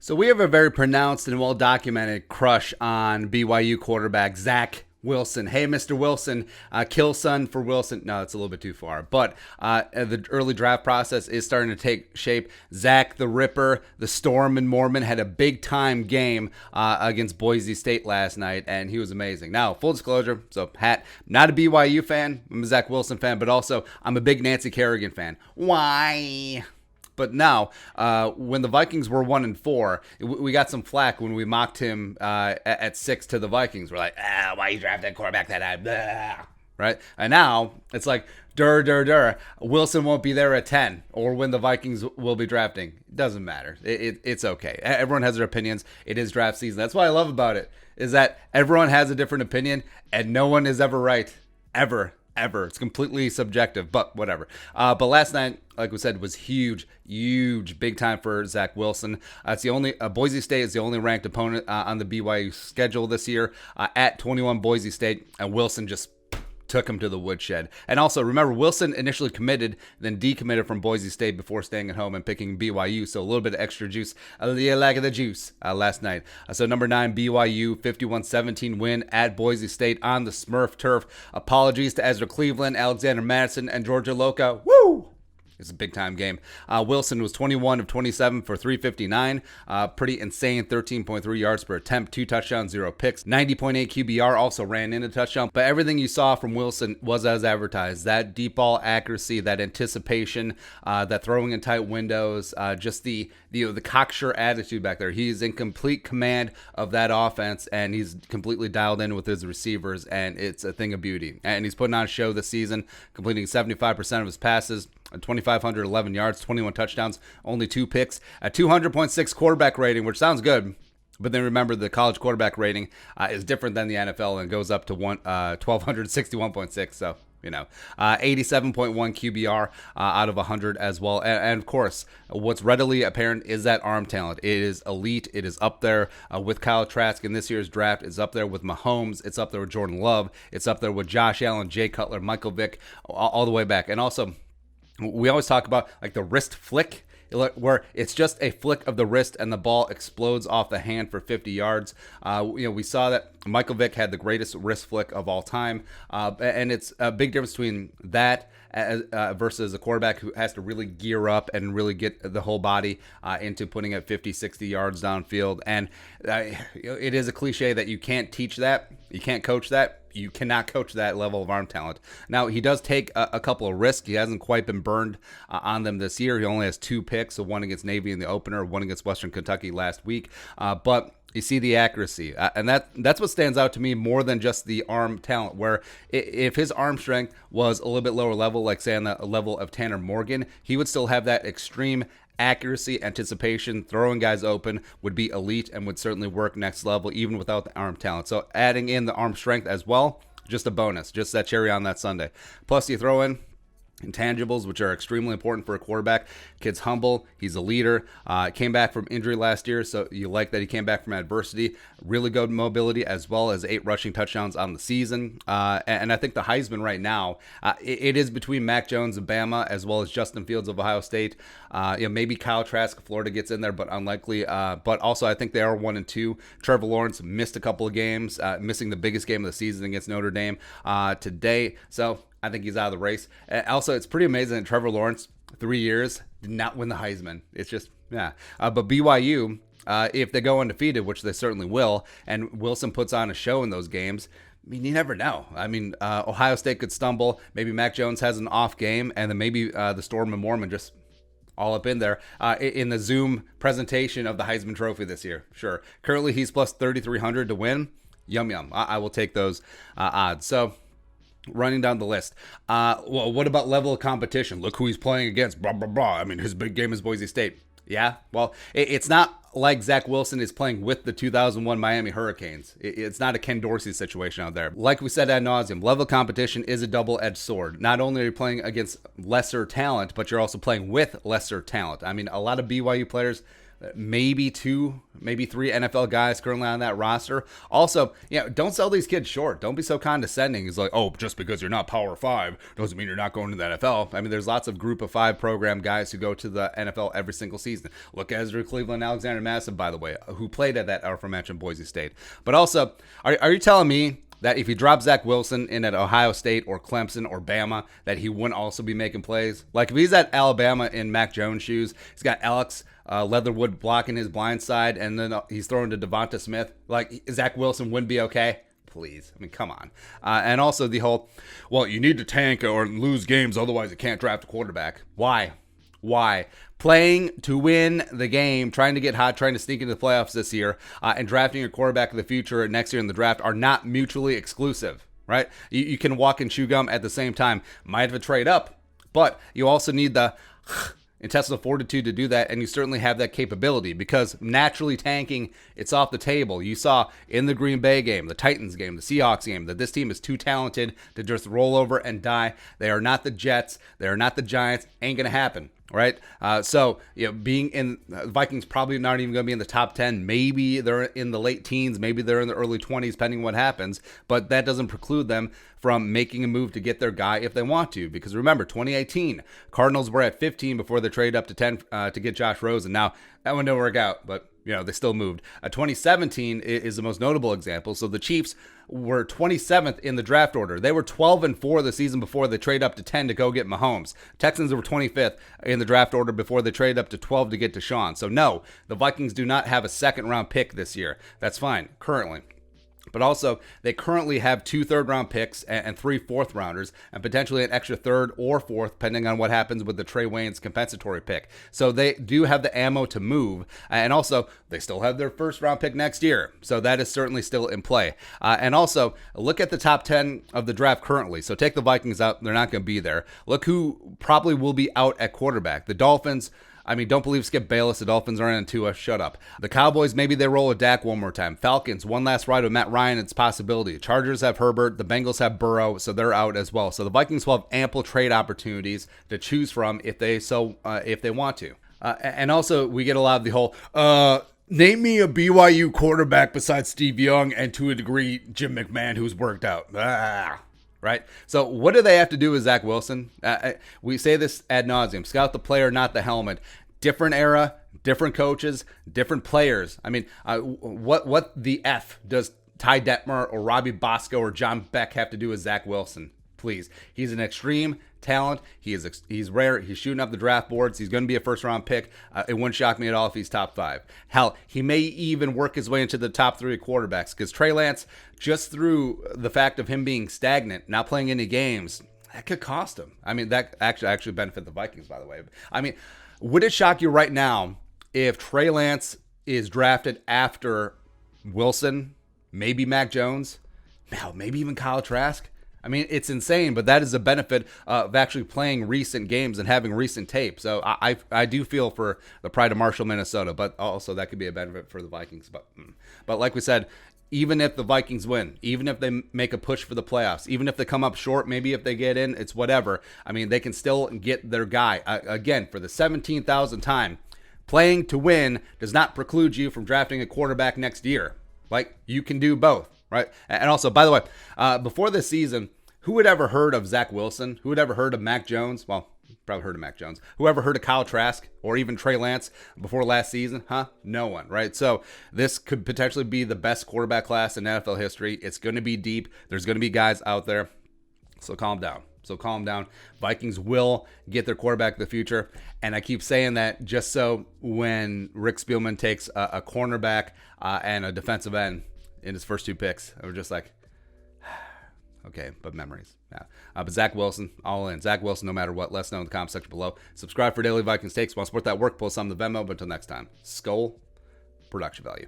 So we have a very pronounced and well-documented crush on BYU quarterback Zack Wilson. Hey, Mr. Wilson, kill son for Wilson. No, it's a little bit too far. But the early draft process is starting to take shape. Zach the Ripper, the Storm and Mormon, had a big-time game against Boise State last night, and he was amazing. Now, full disclosure, so not a BYU fan. I'm a Zack Wilson fan, but also I'm a big Nancy Kerrigan fan. Why? But now, when the Vikings were 1-4, we got some flack when we mocked him at 6 to the Vikings. We're like, why you drafted a quarterback that high? Blah. Right? And now it's like, Wilson won't be there at 10, or when the Vikings will be drafting. It doesn't matter. It's okay. Everyone has their opinions. It is draft season. That's what I love about it, is that everyone has a different opinion, and no one is ever right. Ever. It's completely subjective, but whatever. But last night, like we said, was huge, big time for Zack Wilson. It's the only Boise State is the only ranked opponent on the BYU schedule this year at 21 Boise State, and Wilson just took him to the woodshed. And also, remember, Wilson initially committed, then decommitted from Boise State before staying at home and picking BYU, so a little bit of extra juice, a little lack of the juice last night. So number 9, BYU, 51-17 win at Boise State on the Smurf turf. Apologies to Ezra Cleveland, Alexander Madison, and Georgia Loca. Woo! It's a big-time game. Wilson was 21 of 27 for 359. Pretty insane, 13.3 yards per attempt, 2 touchdowns, 0 picks. 90.8 QBR, also ran in a touchdown. But everything you saw from Wilson was as advertised. That deep ball accuracy, that anticipation, that throwing in tight windows, just the cocksure attitude back there. He's in complete command of that offense, and he's completely dialed in with his receivers, and it's a thing of beauty. And he's putting on a show this season, completing 75% of his passes, 2,511 yards, 21 touchdowns, only 2 picks, a 200.6 quarterback rating, which sounds good. But then remember, the college quarterback rating is different than the NFL and goes up to 1,261.6. So, 87.1 QBR out of 100 as well. And of course, what's readily apparent is that arm talent. It is elite. It is up there with Kyle Trask in this year's draft. It's up there with Mahomes. It's up there with Jordan Love. It's up there with Josh Allen, Jay Cutler, Michael Vick, all the way back. And also, we always talk about like the wrist flick, where it's just a flick of the wrist and the ball explodes off the hand for 50 yards. We saw that Michael Vick had the greatest wrist flick of all time, and it's a big difference between that versus a quarterback who has to really gear up and really get the whole body into putting it 50, 60 yards downfield. And it is a cliche that you can't teach that, you can't coach that. You cannot coach that level of arm talent. Now, he does take a couple of risks. He hasn't quite been burned on them this year. He only has 2 picks, so one against Navy in the opener, one against Western Kentucky last week. But you see the accuracy, and that's what stands out to me more than just the arm talent, where if his arm strength was a little bit lower level, like say on the level of Tanner Morgan, he would still have that extreme accuracy, anticipation, throwing guys open, would be elite and would certainly work next level even without the arm talent. So adding in the arm strength as well, just a bonus, just that cherry on that Sunday. Plus you throw in intangibles, which are extremely important for a quarterback. Kid's humble. He's a leader. Came back from injury last year, so you like that he came back from adversity. Really good mobility, as well as 8 rushing touchdowns on the season. And I think the Heisman right now, it is between Mac Jones of Bama, as well as Justin Fields of Ohio State. Maybe Kyle Trask of Florida gets in there, but unlikely. But also, I think they are 1-2. Trevor Lawrence missed a couple of games, missing the biggest game of the season against Notre Dame today. So I think he's out of the race. Also, it's pretty amazing that Trevor Lawrence, 3 years, did not win the Heisman. It's just, yeah. But BYU, if they go undefeated, which they certainly will, and Wilson puts on a show in those games, I mean, you never know. I mean, Ohio State could stumble. Maybe Mac Jones has an off game, and then maybe the Storm and Mormon just all up in there in the Zoom presentation of the Heisman Trophy this year. Sure. Currently, he's plus 3,300 to win. Yum, yum. I will take those odds. So, running down the list. Well, what about level of competition? Look who he's playing against. Blah, blah, blah. I mean, his big game is Boise State. Yeah, well, it's not like Zack Wilson is playing with the 2001 Miami Hurricanes. It's not a Ken Dorsey situation out there. Like we said ad nauseum, level of competition is a double-edged sword. Not only are you playing against lesser talent, but you're also playing with lesser talent. I mean, a lot of BYU players maybe 2, maybe 3 NFL guys currently on that roster. Also, don't sell these kids short. Don't be so condescending. It's like, oh, just because you're not Power 5 doesn't mean you're not going to the NFL. I mean, there's lots of Group of 5 program guys who go to the NFL every single season. Look at Ezra Cleveland, Alexander Madison, by the way, who played at that aforementioned Boise State. But also, are you telling me that if you drop Zack Wilson in at Ohio State or Clemson or Bama, that he wouldn't also be making plays? Like, if he's at Alabama in Mac Jones' shoes, he's got Alex Leatherwood blocking his blind side, and then he's throwing to Devonta Smith, like, Zack Wilson wouldn't be okay? Please. I mean, come on. And also the whole, well, you need to tank or lose games, otherwise you can't draft a quarterback. Why? Playing to win the game, trying to get hot, trying to sneak into the playoffs this year, and drafting your quarterback of the future next year in the draft are not mutually exclusive, right? You can walk and chew gum at the same time. Might have to trade up, but you also need the intestinal fortitude to do that, and you certainly have that capability, because naturally tanking, it's off the table. You saw in the Green Bay game, the Titans game, the Seahawks game, that this team is too talented to just roll over and die. They are not the Jets. They are not the Giants. Ain't going to happen. Right? So, being in Vikings probably not even going to be in the top 10. Maybe they're in the late teens. Maybe they're in the early 20s, depending what happens. But that doesn't preclude them from making a move to get their guy if they want to. Because remember, 2018, Cardinals were at 15 before they traded up to 10 to get Josh Rosen. Now, that one didn't work out, but they still moved. 2017 is the most notable example. So the Chiefs were 27th in the draft order. They were 12-4 the season before they trade up to 10 to go get Mahomes. Texans were 25th in the draft order before they trade up to 12 to get Deshaun. So no, the Vikings do not have a second round pick this year. That's fine, currently. But also, they currently have 2 third-round picks and 3 fourth-rounders, and potentially an extra third or fourth, depending on what happens with the Trey Waynes compensatory pick. So they do have the ammo to move, and also, they still have their first-round pick next year. So that is certainly still in play. And also, look at the top 10 of the draft currently. So take the Vikings out. They're not going to be there. Look who probably will be out at quarterback. The Dolphins, don't believe Skip Bayless. The Dolphins aren't in Tua. Shut up. The Cowboys, maybe they roll with Dak one more time. Falcons, one last ride with Matt Ryan. It's a possibility. Chargers have Herbert. The Bengals have Burrow, so they're out as well. So the Vikings will have ample trade opportunities to choose from if they want to. And also, we get a lot of the whole, name me a BYU quarterback besides Steve Young and, to a degree, Jim McMahon, who's worked out. Right? So what do they have to do with Zack Wilson? We say this ad nauseum. Scout the player, not the helmet. Different era, different coaches, different players. What the F does Ty Detmer or Robbie Bosco or John Beck have to do with Zack Wilson? Please. He's an extreme talent. He's rare. He's shooting up the draft boards. He's going to be a first-round pick. It wouldn't shock me at all if he's top 5. Hell, he may even work his way into the top 3 quarterbacks, because Trey Lance, just through the fact of him being stagnant, not playing any games, that could cost him. That actually benefit the Vikings, by the way. Would it shock you right now if Trey Lance is drafted after Wilson, maybe Mac Jones, maybe even Kyle Trask? It's insane, but that is a benefit of actually playing recent games and having recent tape. So I do feel for the pride of Marshall, Minnesota, but also that could be a benefit for the Vikings. But like we said, even if the Vikings win, even if they make a push for the playoffs, even if they come up short, maybe if they get in, it's whatever. They can still get their guy. Again, for the 17,000th time, playing to win does not preclude you from drafting a quarterback next year. You can do both, right? And also, by the way, before this season, who had ever heard of Zack Wilson? Who had ever heard of Mac Jones? Well, probably heard of Mac Jones. Who ever heard of Kyle Trask or even Trey Lance before last season? No one, right? So this could potentially be the best quarterback class in NFL history. It's going to be deep. There's going to be guys out there. So calm down. Vikings will get their quarterback in the future. And I keep saying that just so when Rick Spielman takes a cornerback and a defensive end in his first 2 picks, we're just like, okay, but memories. Yeah. But Zack Wilson, all in. Zack Wilson, no matter what. Let us know in the comment section below. Subscribe for daily Vikings takes. Want to support that work? Pull some of the Venmo. But until next time, Skull Production Value.